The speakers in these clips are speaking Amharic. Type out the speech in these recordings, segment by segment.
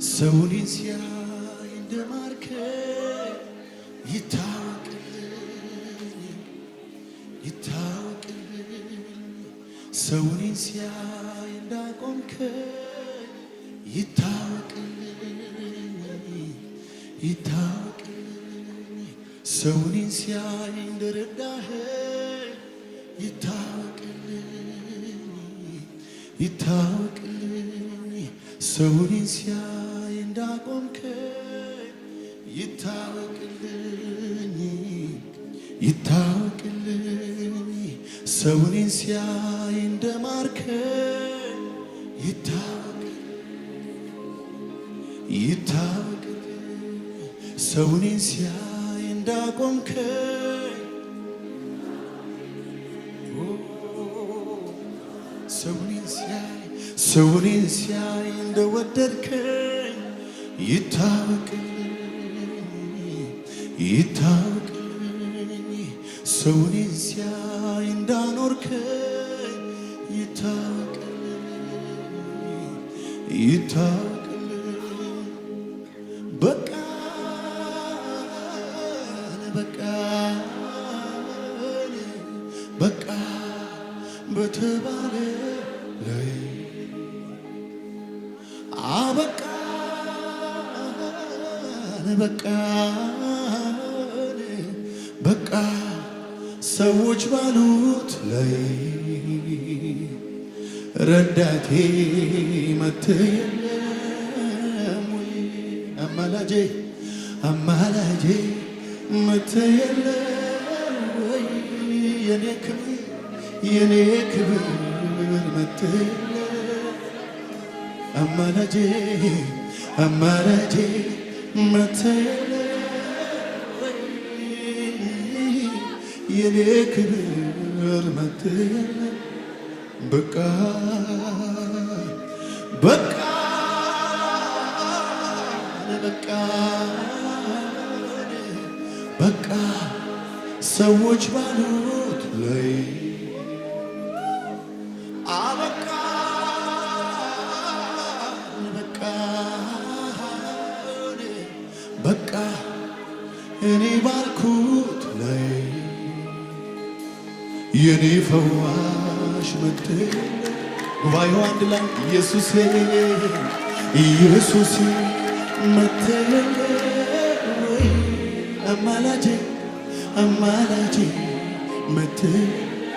ሰውን ሲያይ እንደማርከ ይታወቅልኝ ሰውን ሲያይ እንዳቆምከ ይታወቅልኝ ሰውን ሲያይ እንደረዳህ ይታወቅልኝ ሰውን ሲያይ እንዳቆምከ ይታወቅልኝ ሰውን ሲያይ እንደማርከ ይታወቅልኝ ሰውን ሲያይ እንዳቆምከ ሰውን ሲያይ እንደወደድከኝ ይታወቅልኝ ሰውን ሲያይ እንዳኖርከኝ ይታወቅልኝ በቃ በተባለ ላይ በቃ ሰዎች ባሉት ላይ ረዳቴ መተየለም ወይ አማላጄ መተየለም ወይ የኔ ክብር መተየለም አማላጄ መተየለም ወይ የኔ ክብር መተየለም በቃ ሰዎች ባሉት ላይ በቃ እኔ ባልኩት ላይ የኔ ፈዋሽ መጥተህ ጉባኤው አንድ ላይ ኢየሱሴ መጥተህ ወይ አማላጄ መታያዬ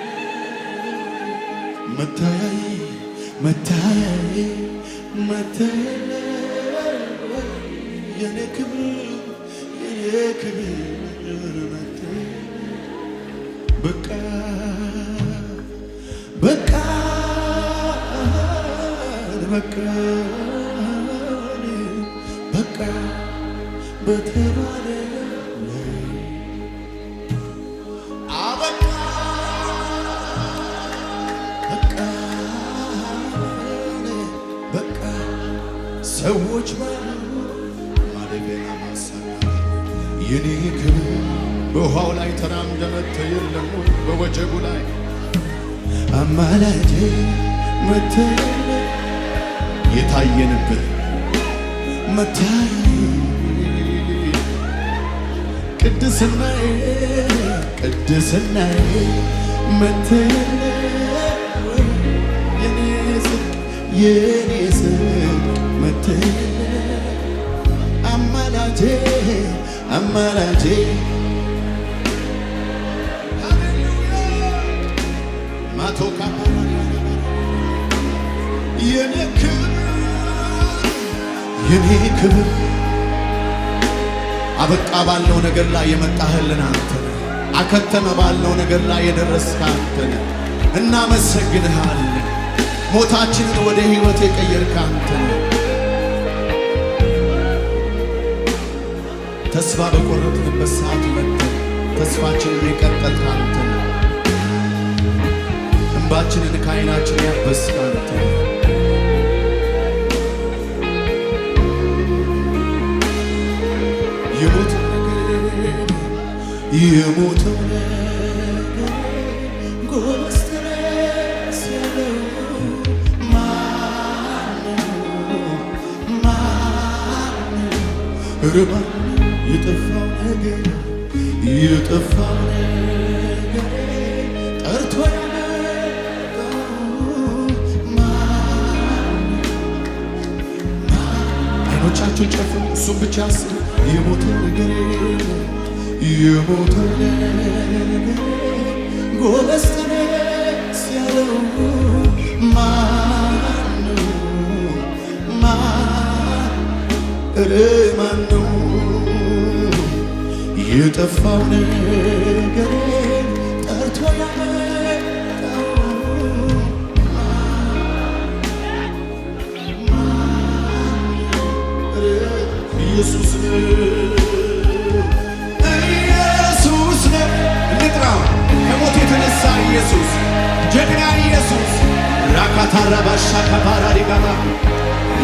የኔ ክብር በቃ በተባለ በቃ ሰዎች የኔ ክብር በውሃው ላይ ተራምደ መጥተህ የለም በወጀቡ ላይ አማላጄ መጥተህ የታየንብህ መታየ ቅድስናዬ መጥተህ የኔ ጽድቅ መጥተህ አማላጄ ማቶካ የኔ ክብር አበቃ ባለው ነገር ላይ የመጣህልን አንተ ነህ። አከተመ ባለው ነገር ላይ የደረስክ አንተ ነህ። እናመሰግንሃለን። ሞታችንን ወደ ሕይወት የቀየርክ አንተ ነህ። ተስፋ በቆረጥንበት ሰዓት መጥተህ ተስፋችንን የቀጠልክ አንተ ነህ። እንባችንን ከዓይናችን ያበስክ አንተ ነህ። የሞተው ነገር ጎበዝ ተነስ ያለው ማነው? እርማን የጠፋው ነገር የጠፋው ነገር ጠርቶ አይኖቻችሁን ጨፍኑ፣ እሱም ብቻ አስቡ። የሞተው ነገር የሞተው ነገር ጎበዝ ተነስ ያለው ማነው? ማነው? የጠፋው ነገር ጠርቶ ያመጣው ኢየሱስ ነው። ኢየሱስ ነው። እንጥራው። ከሞት የተነሳ ኢየሱስ፣ ጀግና ኢየሱስ ራካታራ ባሻ ካፓራ ዲጋባ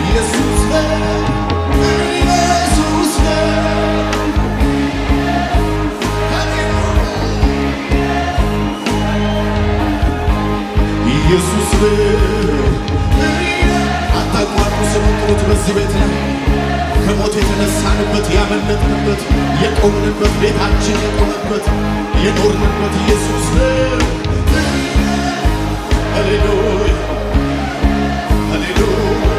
ኢየሱስ ነው። ኢየሱስ ነው። ኢየሱስ ነው። አታቋርጡ ስሙን ጥሩት። በዚህ ቤት ላይ ከሞት የተነሳንበት ያመለጥንበት የቆምንበት ቤታችን የቆመበት የኖርንበት ኢየሱስ ነው። ሃሌሉያ ሃሌሉያ።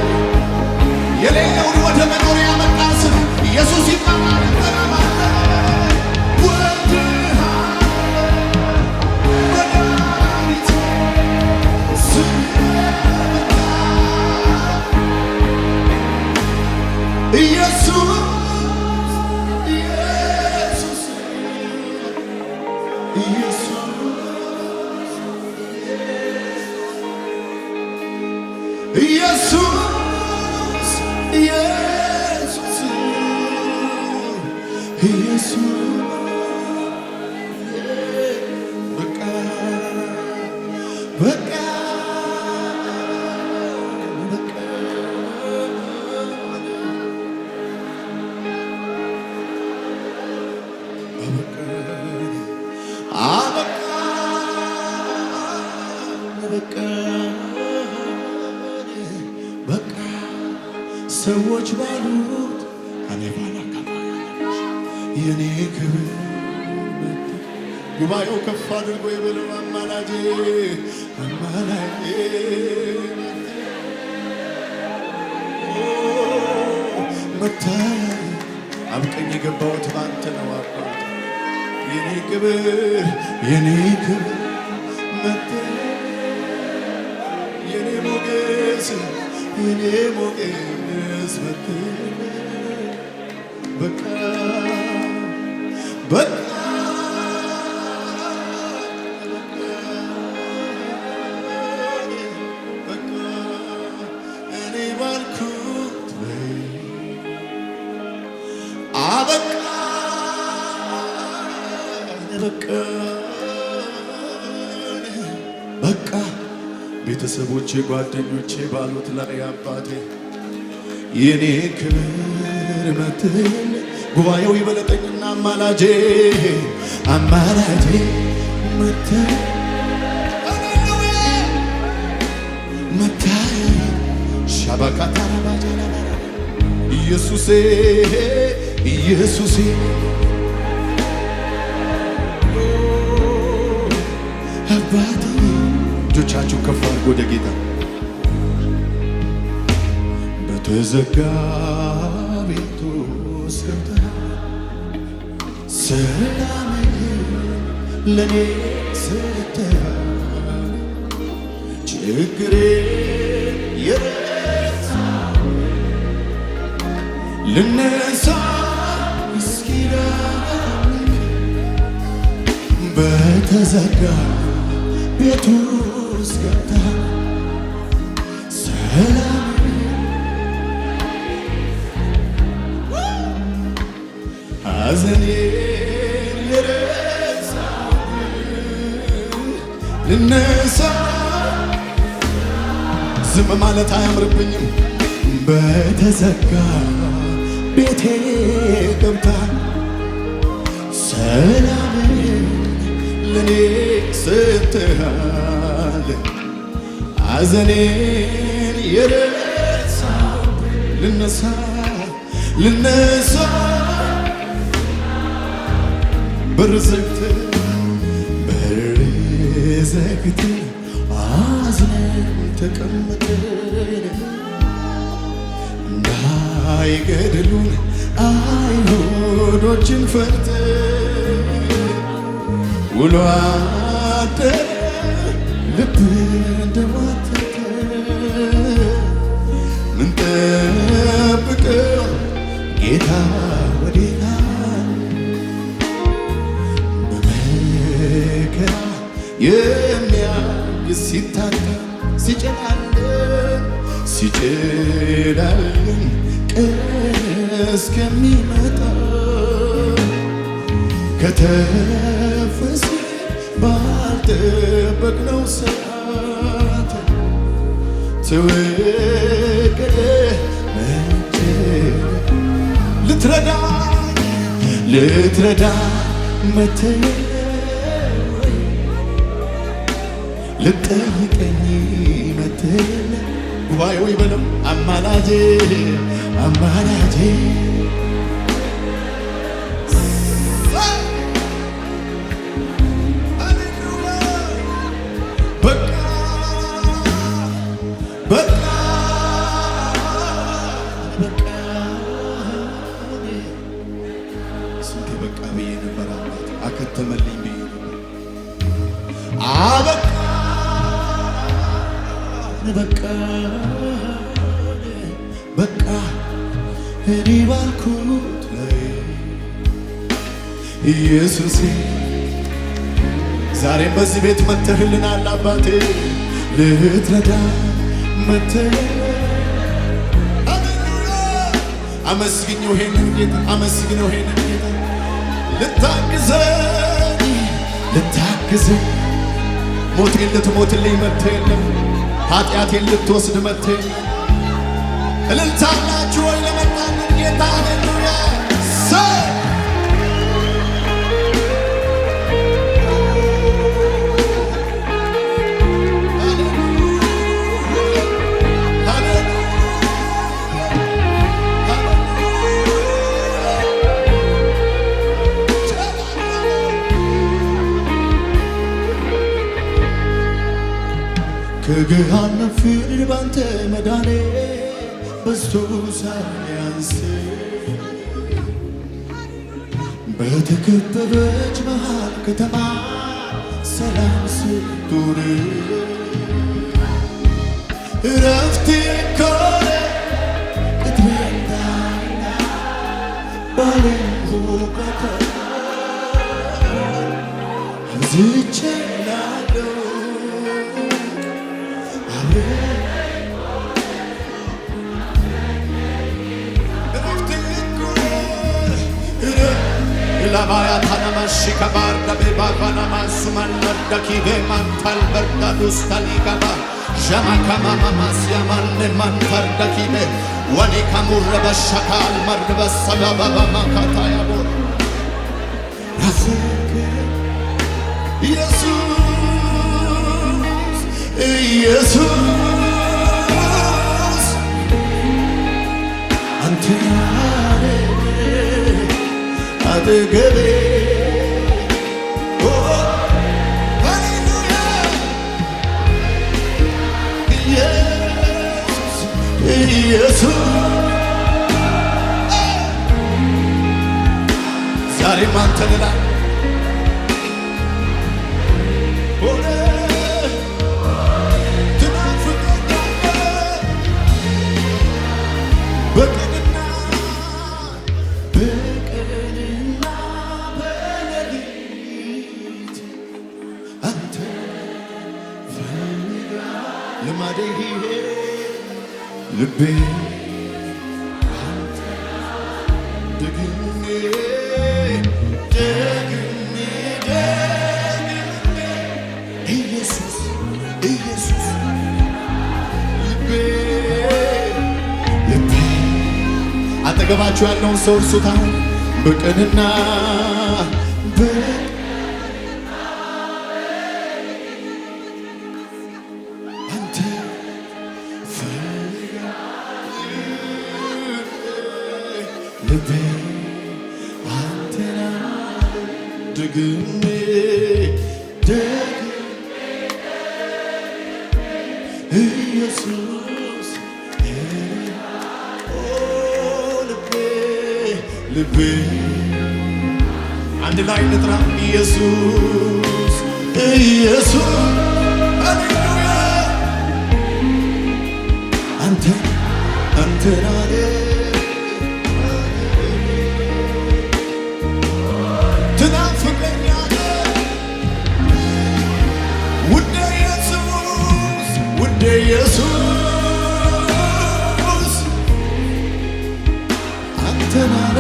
የሌለውን ወደ መኖር ያመጣ ስም ኢየሱስ ይባላል። ሰዎች ባሉት እኔ ባላካባ የኔ ክብር ጉባኤው ከፍ አድርጎ የበለው አማላጄ አማላጄ መታያ አብቀኝ የገባሁት ባንተ ነው አባት የኔ ክብር መታያ የኔ ሞገስ የኔ ሞገስ በቃ በቃ እኔ ባልኩት አበቃ በቃ ቤተሰቦቼ ጓደኞቼ ባሉት ላይ አባቴ የኔ ክብር መትል ጉባኤው ይበለጠኝና አማላጄ መትል መታይ ሻባካታራባጃ ኢየሱሴ አባቴ እጆቻችሁ ከፍ አድርጎ ወደ ጌታ በተዘጋ ቤቱ ገብተህ ሰላምህን ለኔ ሰጥተሃል። ችግሬ የረሳው ልነሳ እስኪ በተዘጋ ቤቱ ገብተህ ሰላም ሐዘኔን የረሳው ልነሳ ዝም ማለት አያምርብኝም። በተዘጋ ቤቴ ገብተህ ሰላም ለኔ ሰጥተሃል። ሐዘኔን የረሳው ልነሳ በር ዘግተህ አዝነን ተቀምጠን እንዳይገድሉን አይሁዶችን ፈርተን ውሎ አደረ ልብ እንደማተተ ምንጠብቀው ጌታ ወዴታ በመከራ የሚያግዝ ሲታጠቅ ሲጨላልም ቀን እስከሚመጣ ከተፈስ ባልጠበቅነው ሰዓት ተወገደ መቼ ልትረዳ መተህ ልጠይቀኝ መተህ ጉባኤው ይበለም አማላጄ ስንቴ በቃ ብዬ ነበር አከተመልኝ ብዬ ነበር በቃ እኔ ባልኩት ላይ ኢየሱሴ ዛሬም በዚህ ቤት መተህልናል አባቴ ልትረዳ መተህ አመስግኘው ይሄንን ጌታ ልታግዘኝ ሞቴን ልትሞትልኝ መተህ የለም ኃጢአቴን ልትወስድ መተህ እልልታላችሁ ወይ ለመጣልን ጌታ ሃሌሉያ ከገሃነም ፍርድ ባንተ መዳኔ በዝቶ ሳያንስ በተከበበች መሃል ከተማ ሰላም ስትኖር እረፍቴ ኮነ እትመጣና ባለንኩበት አብዝቼላለሁ Lavaya tanamashi kabarda bebavana masuman nardaki ve mantal berdadus taligaba jama kama mamasya manne mantardaki ve wani kamurra bashakal marda sababa makataya bor Jesus ante አጠገቤ ሃሌሉያ ኢየሱስ ዛሬም አንተን እላለሁ ልቤ ደግሜ ኢየሱስ ልቤ አጠገባችሁ ያለውን ሰው እርሱት አሁን በቀንና ደግሜ ኢየሱስ ልቤ አንድ ላይ ንጥራ ኢየሱስ ኢየሱስ ሃሌሉያ አንተ ናሬ ትናፍቀኛለህ ውዴ ኢየሱስ አንተ ናሬ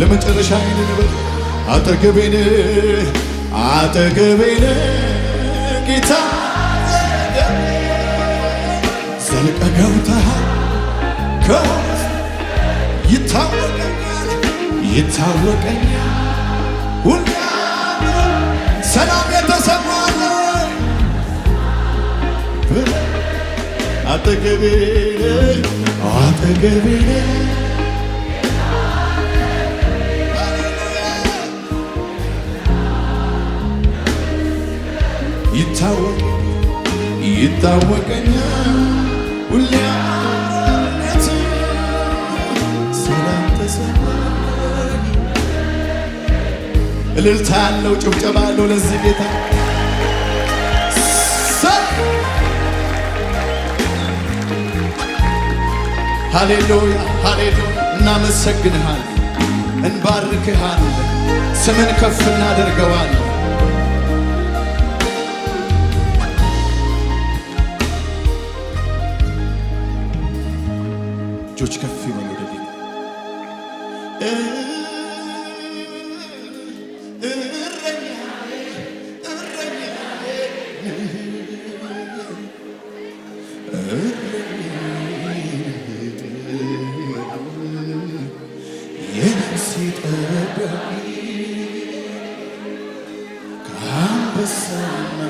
ለመጨረሻ አይነን በል አጠገቤን ጌታ ዘልቀ ገብተሃል ከውስጥ ይታወቀኛል ሁሉ ሰላም የተሰማል አጠገቤን ይታወቀኛል ሁሌ ሰላም ተሰማኝ። እልልታ ያለው ጭብጨባ ያለው ለዚህ ጌታ ሃሌሉያ ሃሌሉያ። እናመሰግንሃለን፣ እንባርክሃለን፣ ስምን ከፍ እናደርገዋለን። እጆች ከፍ ይበሉ ወደ ጌታ። የነፍሴ ጠባቂ ከአንበሳና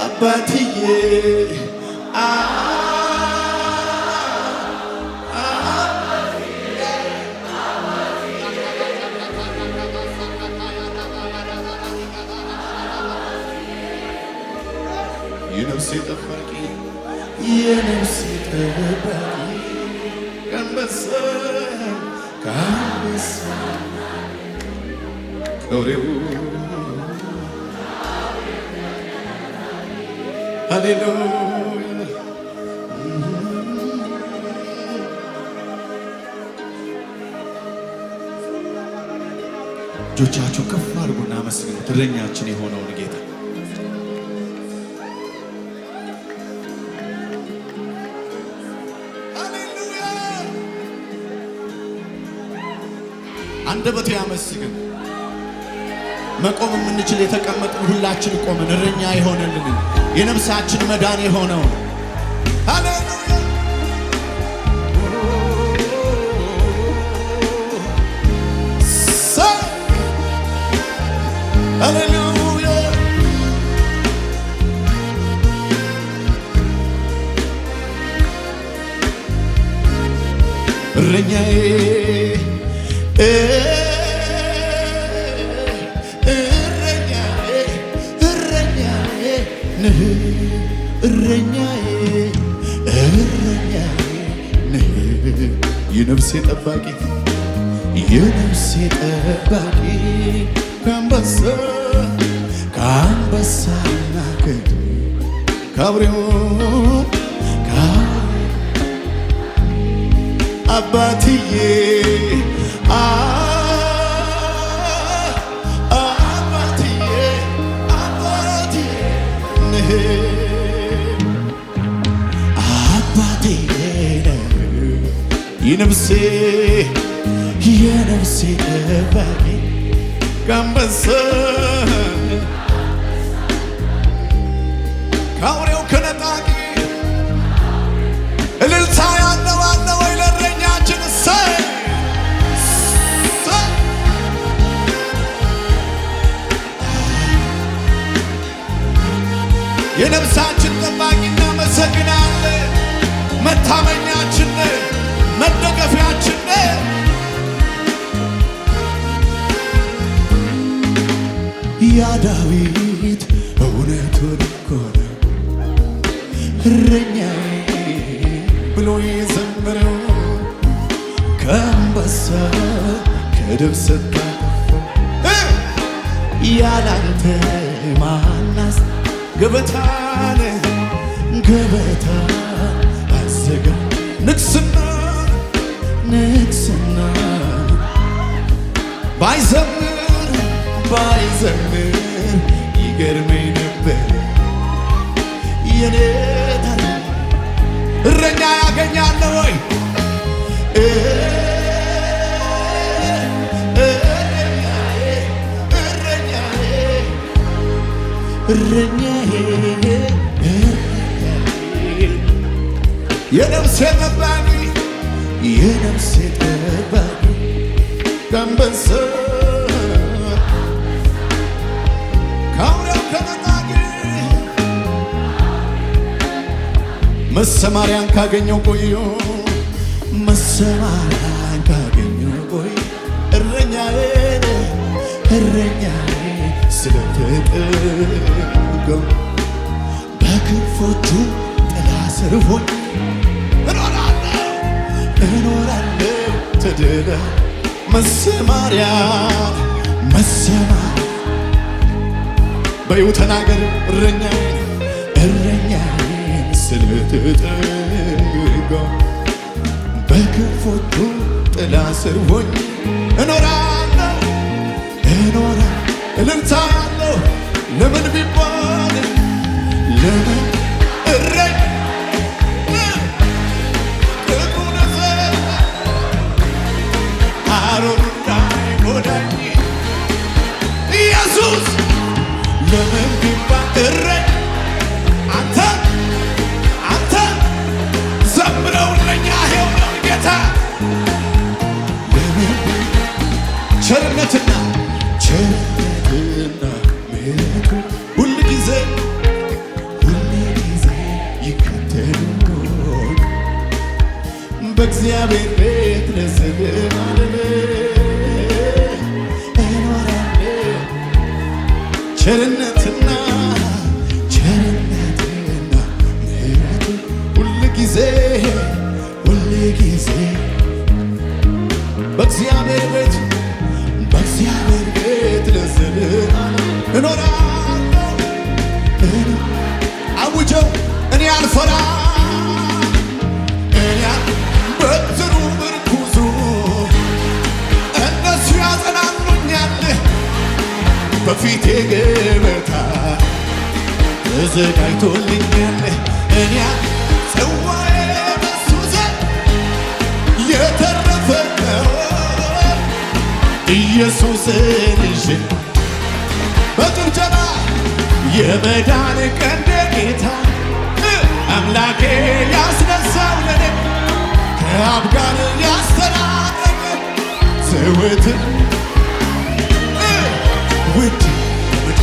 አባትዬ የነፍሴ ጠባቂ ከአንበሳ ከአውሬው ሃሌሉያ። እጆቻችሁ ከፍ አድርጉና አመስግኑት እረኛችን የሆነውን ጌታ። ሃሌሉያ። አንደበቴ ያመስግን። መቆም የምንችል የተቀመጥን ሁላችን ቆመን እረኛ የሆነልን የነፍሳችን መዳን የሆነው ሃሌሉያ ሃሌሉያ። እረኛዬ የነፍሴ ጠባቂ ከአንበሳና ከአውሬው አባትዬ የነፍሴ ጠባቂ ከአንበሳ ከአውሬው ከነጣቂ እልልታ ያለው አለ ወይ ለእረኛችን? የነፍሳችን ጠባቂ እናመሰግናለን። መታመኛችን መደገፊያችን ያ ዳዊት እውነቱን እኮ ነው እረኛዬ ብሎ የዘመረው ከአንበሳ ከድብ ስታጠፋው ያላንተ ማናስ ገበታን አዘጋ ንግስና ባይዘምር ይገርመኝ ነበር የኔ ታሪክ እረኛ ያገኛለ ወይ እረኛዬ የነፍሴ ጠባቂ ከአንበሳ ከአውሬው ከነጣቂ መሰማሪያን ካገኘው ቆዮ እረኛዬ ስለተጠጋው በክንፎቹ ጥላ ስር ሆኜ እኖራለሁ ተድላ መሰማሪያ በይው ተናገር እረኛዬን ስለተጠጋው በክንፎቹ ጥላ ስር ሆኜ እኖራለሁ እልልታ ያለው ለምን ቢባል ለምን እረኛ እንዳይጎዳኝ ኢየሱስ ለምን ቢባል እረኛ አንተ ዘምረውልኛ ሄውነው ጌታ ለምን ቸርነትና ምሕረቱ ሁል ጊዜ ይከተሉኝ በእግዚአብሔር ቤት ለዘለዓለም እኖራለሁ ቸርነትና ምሕረቱ ሁል ጊዜ በእግዚአብሔር ቤት ለዘለዓለም እኖራለሁ። አውጀው እኔ አልፈራም በትሩ ምርኩዙ እነሱ ያጸናኑኛል በፊቴ ገበታ ተዘጋጅቶልኛል እኔ ጽዋዬ በሱ ዘንድ የተረፈ ነው ኢየሱስን ይዤ በጭብጨባ የመዳን ቀንደ ጌታ አምላኬ ያስነሳው ለኔ ከአብ ጋር ያስተናገደ ዘወትር ውድ የመዳን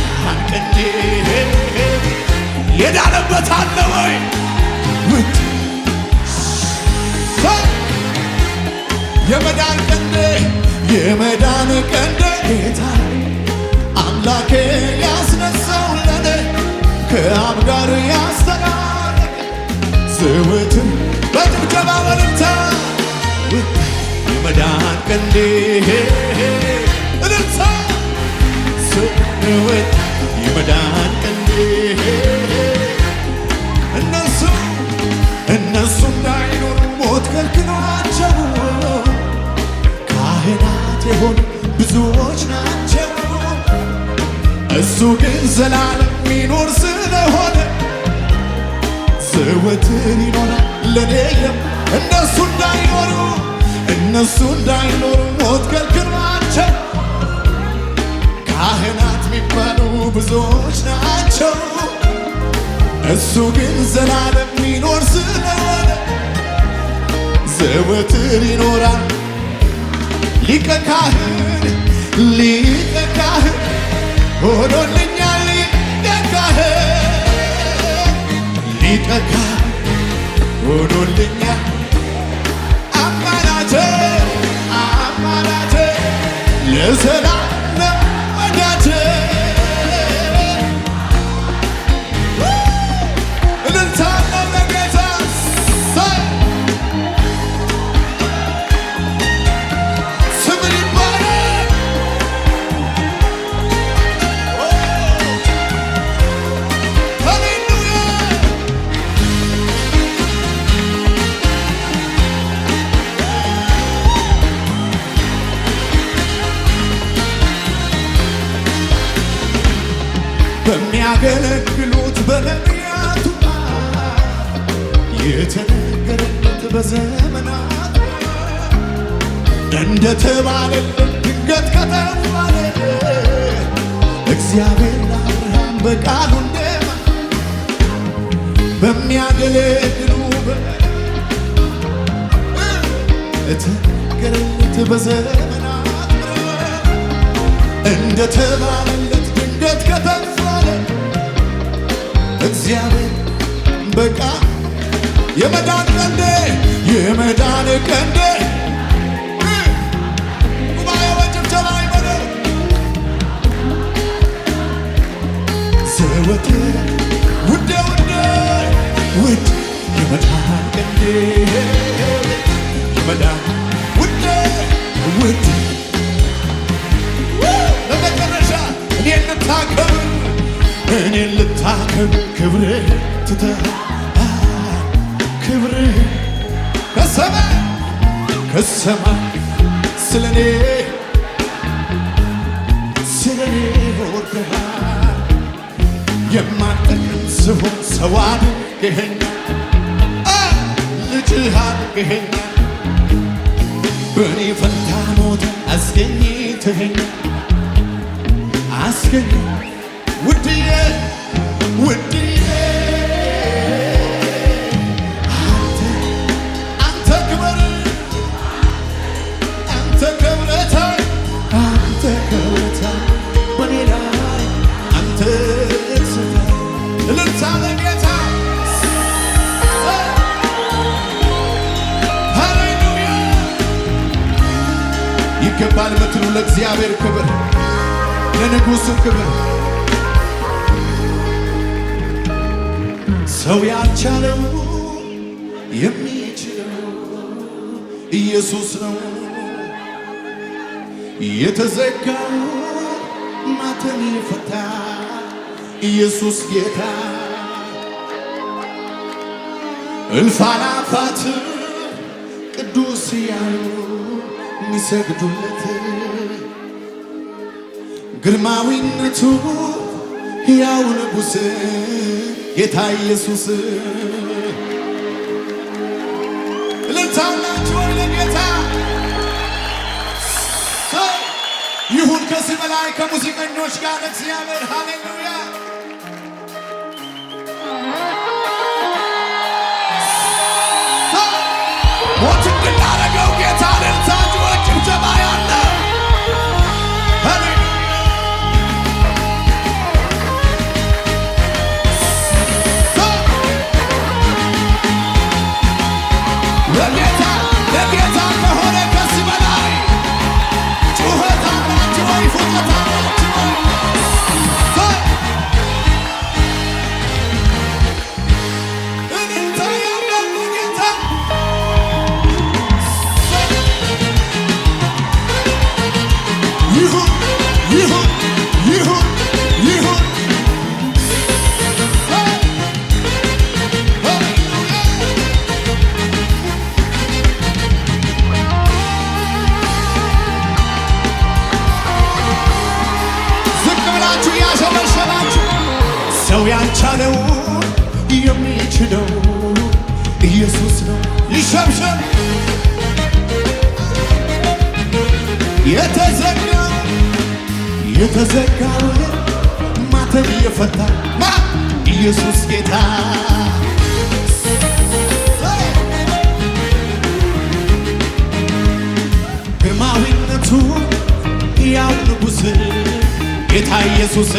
ቀንዴ የዳነበት አለ ወይ ውድ የመዳን ቀንዴ ጌታ አምላኬ ያስነሳው ለኔ ከአብ ጋር ያስተናገደ ዘወትር በጭብጨባ በእልልታ የመዳን ቀንዴ እልልታ ዘወትር የመዳን ቀንዴ እነሱ እንዳይኖሩ ሞት ከልክሏቸው ካህናት የሆኑ ብዙዎች ናቸው እሱ ግን ዘላለም ሚኖር ስለሆነ ዘወትር ይኖራል ለኔም እነሱ እንዳይኖሩ ሞት ከልክሏቸው ካህናት የሚባሉ ብዙዎች ናቸው እሱ ግን ዘላለም ሚኖር ስለሆነ ዘወትር ይኖራል ሊቀ ካህን ሆኖልኛል ሊቀ ካህን ሊቀካ ሆኖልኛል አማራጭ አማራጭ ለዘላለም ወዳጅ እልልታ ለጌታ ስም ይባረክ። ሃሌሉያ በሚያገለግሉት በነቢያቱ የተነገረለት በዘመናት እንደተባለለት ድንገት ከተባለ እግዚአብሔር ለአብርሃም በቃሉ እንደማ በሚያገለግሉ የተነገረለት በዘመናት እንደተባለለት ድንገት ከተባለ እግዚአብሔር በቃ የመዳን ቀንዴ የመዳን ቀንዴ ጉባኤ ወጭብጨባ ይበለው ዘወትር ውዴ ውዴ ውድ የመዳን ቀንዴ የመዳን ውዴ ውድ ለመጨረሻ እኔን ልታከብር እኔን ልታከብር ክብርህ ትተህ ክብርህ ከሰማይ ስለኔ ወርደሃል የማጠቅም ስሆን ሰው አድርገኸኛል ልጅህ አድርገኸኛል በእኔ ፈንታ ሞት አስገኝተኸኛል አስገኝ ውድዬ ውድዬ አንተ ክብር አንተ ክብረታ አንተ ክብረታ በኔ ላይ አንተ ስታ እልልታ ለጌታ ሃሌሉያ ይገባል ምትሉ ለእግዚአብሔር ክብር ለንጉሡ ክብር ሰው ያልቻለው የሚችለው ኢየሱስ ነው። የተዘጋው ማተም የፈታ ኢየሱስ ጌታ እልፍ አእላፋት ቅዱስ ያሉ የሚሰግዱለት ግርማዊነቱ ሕያው ንጉሥ ጌታ ኢየሱስ እልልታውላችሁ ወይ ለጌታ ይሁን ከዚህ በላይ ከሙዚቀኞች ጋር እግዚአብሔር ሃሌሉያ ሞት እንድናረገው ጌታ እልልታችሁ ወይ ጭብጨባ ያለ ለጌታ ከሆነ ከዚህ በላይ ጩኸት አላችሁ ወይ ፉጨት አላችሁ ወይ እልልታ ያለው ጌታ ይሁን ይሁን ይሁን ይሁን ሰው ያልቻለው የሚችለው ኢየሱስ ነው። ይሸብሸብ የተዘጋው ማተብ የፈታ ኢየሱስ ጌታ ግርማዊነቱ ያው ንጉሥ ጌታ ኢየሱስ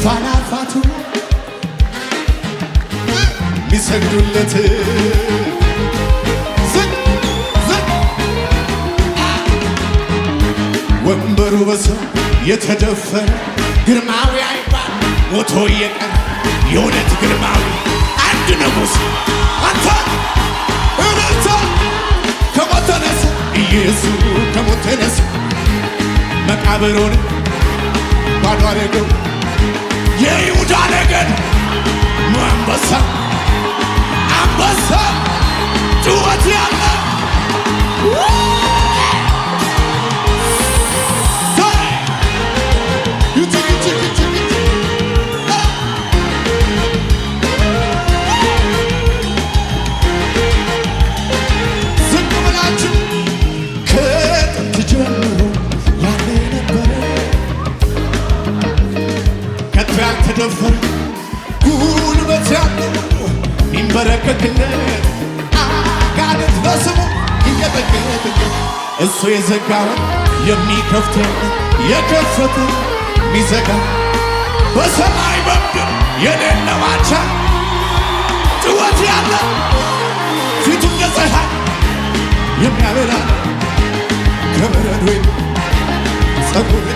አላፋቱ ሚሰግዱለት ወንበሩ በሰው የተደፈረ ግርማዊ አይባል ሞቶ የቀረ የእውነት ግርማዊ አንድ ንጉሥ አንተ እረታ ከሞት ተነሳ ኢየሱስ ከሞት ተነሳ መቃብሩን ባዶ አደረገው የይሁዳ ነገድ አንበሳ አንበሳ ጩኸት ያለ ተደፈረ ጉልበት ያለው ሚንበረከክለት አጋንንት በስሙ ይንቀጠቀጥ እሱ የዘጋውን የሚከፍት የከፈተ ሚዘጋ በሰማይ በምድር የሌለው አቻ ጩኸት ያለ ፊቱ እንደ ፀሐይ የሚያበራ ከበረዶ ጸጉር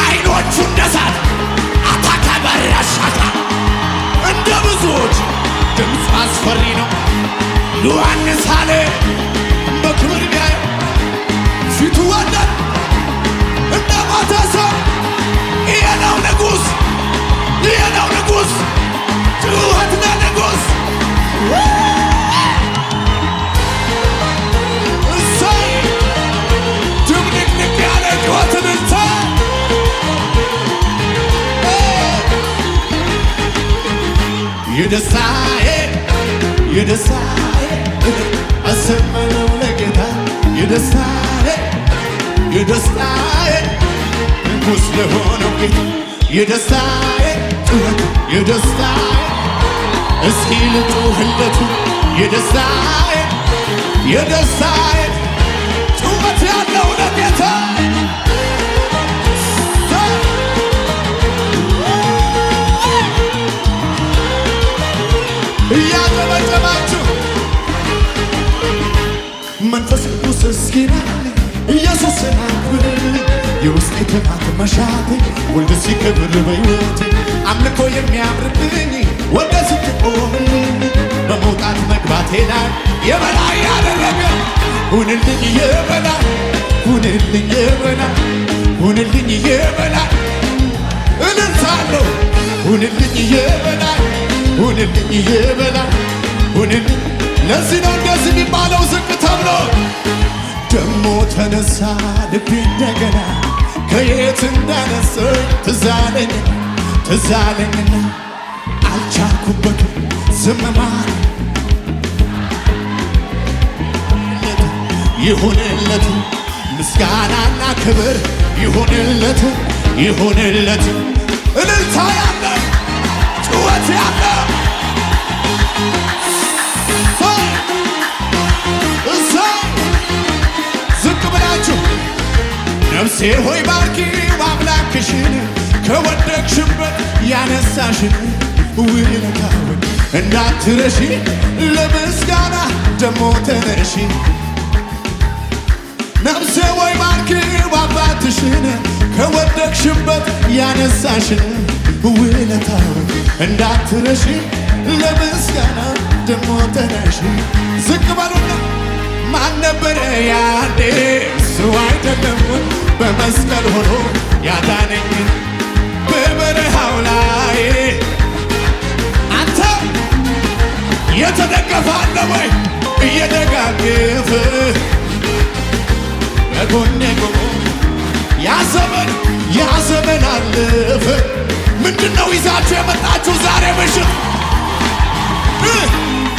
አይኖቹ እንደ እሳት ያሻታ እንደ ብዙዎች ድምፁ አስፈሪ ነው። ዮሐንስ አለ በክብር ቢያየው ፊቱ ወደድ እንደ ሞተ ሰው ይሄ ነው ንጉሥ፣ ይሄ ነው ንጉሥ፣ ጩኸት ለንጉሥ እሰይ ድብልቅልቅ ያለ ጩኸትን እንተ የደስታዬ የደስታዬ አሰማነው ለጌታ የደስታዬ የደስታዬ ንጉሥ ለሆነው ጌታ የደስታዬ ጩኸት የደስታዬ እስኪ ልጩህለቱ የደስታዬ የደስታዬ ጩኸት ያለው ለጌታ እያጨበጨባችሁ መንፈስ ቅዱስ እስኪናል ኢየሱስን አክብር የውስጤ ትማት መሻቴ ወልድ ሲከብር በሕይወቴ አምልኮ የሚያምርብኝ ወደ ስትቆምልኝ በመውጣት መግባቴ ላይ የበላይ ያደረገ ሁንልኝ የበላይ ሁንልኝ የበላይ ሁንልኝ የበላይ እልልታለሁ ሁንልኝ የበላይ ሁንልኝ የበላይ ሁንልኝ። ለዚህ ነው እንደዚህ የሚባለው ዝቅ ተብሎ ደሞ ተነሳ ልቤ እንደገና ከየት እንዳነሳኝ ትዝ አለኝና አልቻልኩበትም ዝም ማለት ይሁንለት ምስጋናና ክብር ይሁንለት ይሁንለት እልልታ ያለ ጩኸት ያለ ዝቅ ብላችሁ ነፍሴ ሆይ ባርኪው አምላክሽን ከወደቅሽበት ያነሳሽን ውለታውን እንዳትረሺ ለምስጋና ደሞ ተነሺ ነፍሴ ሆይ ባርኪው አባትሽን ከወደቅሽበት ያነሳሽን ውለታውን እንዳትረሺ ለምስጋና ደሞ ተነሺ ዝቅ በሉና ማን ነበረ ያኔ እሱ አይደለም በመስቀል ሆኖ ያዳነኝ በበረሃው ላይ አንተ የተደገፈ አለ ወይ እየደጋገፈ በጎኔ ቆሞ ያ ዘመን አለፈ ምንድነው ይዛችሁ የመጣችሁ ዛሬ ምሽት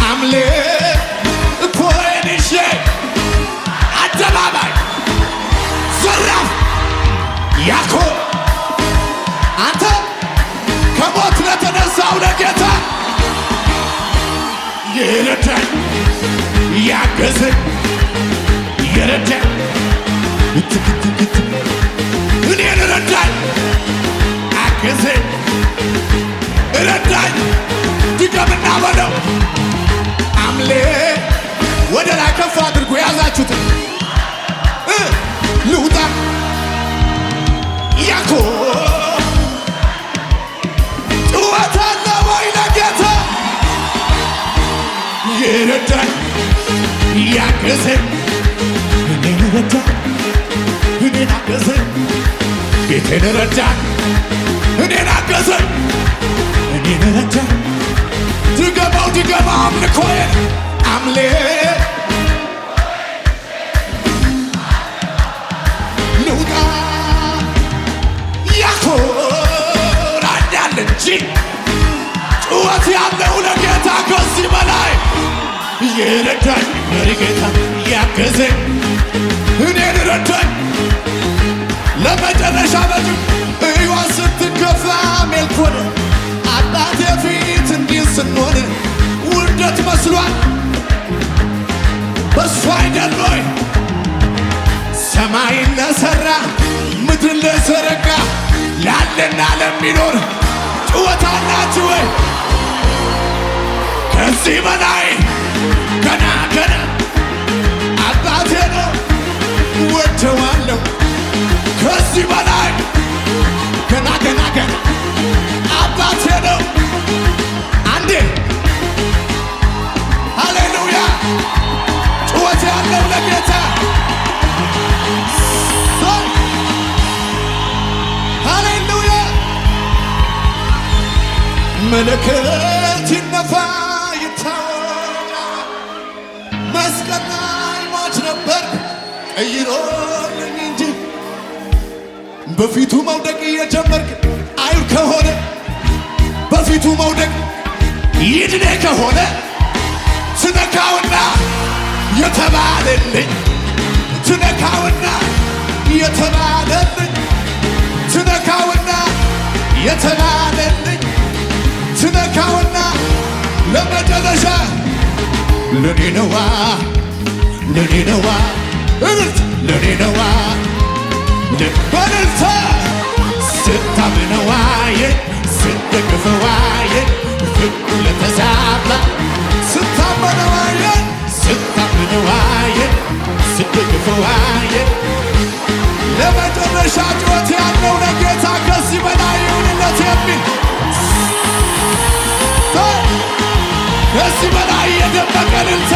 አምልኮ ይዤ አደባባይ ዘራፍ ያኮ አንተ ከሞት ለተነሳው ለጌታ የረዳኝ ያገዘኝ የረዳኝ እኔን ረዳኝ ያገዘኝ ረዳኝ ድገምና በለው አምሌ ወደ ላይ ከፍ አድርጎ ያዛችሁት ልውጣ ያኮ ጩኸት አለ ወይ ለጌታ የረዳኝ ያገዘኝ እኔን ረዳኝ እኔን አገዘኝ ጌቴን ረዳኝ እኔን አገዘኝ እኔን ረዳኝ ድገማው አምልኮዬን አምሌ ልውጣ ያኮራኛል እንጂ ጩኸት ያለው ለጌታ ከዚህ በላይ የረዳኝ መሪ ጌታ ያገዘኝ እኔን ረዳኝ ለመጨረሻ በጅም እዩዋ ስትከፋ ሜልኮን አባቴ ፊት እንዲህ ስንሆን ውርደት መስሏል በሱ አይደል ሆይ ሰማይን ለሠራ ምድርን ለዘረጋ ላለና ለሚኖር ጩኸት አላችሁ ወይ ከዚህ በላይ ገና አባቴ ነው ወደዋለሁ ከዚህ በላይ ገና አባቴ ነው አንዴ ሃሌሉያ ጩኸት ያለው ለጌታ ሃሌሉያ መለከት ይነፋ ይታወጃ መስቀል ላይ ሞት ነበር ቀይሮልኝ እንጂ በፊቱ መውደቅ እየጀመርክ አይሁድ ከሆነ በፊቱ መውደቅ ይድኔ ከሆነ ትነካውና የተባለልኝ ትነካውና የተባለልኝ ትነካውና የተባለልኝ ትነካውና ለመጨረሻ ለኔ ነዋ እርት ለኔ ነዋ በልልታ ስታምነዋየ ስትደግፈዋየ ፍቅሩ ለተዛባ ስታምነዋየ ስትደግፈዋየ ለመጨረሻ ጩኸት ያለው ለጌታ ከዚህ በላይ ይሁንለት የሚል ከዚህ በላይ የደመቀ እልልታ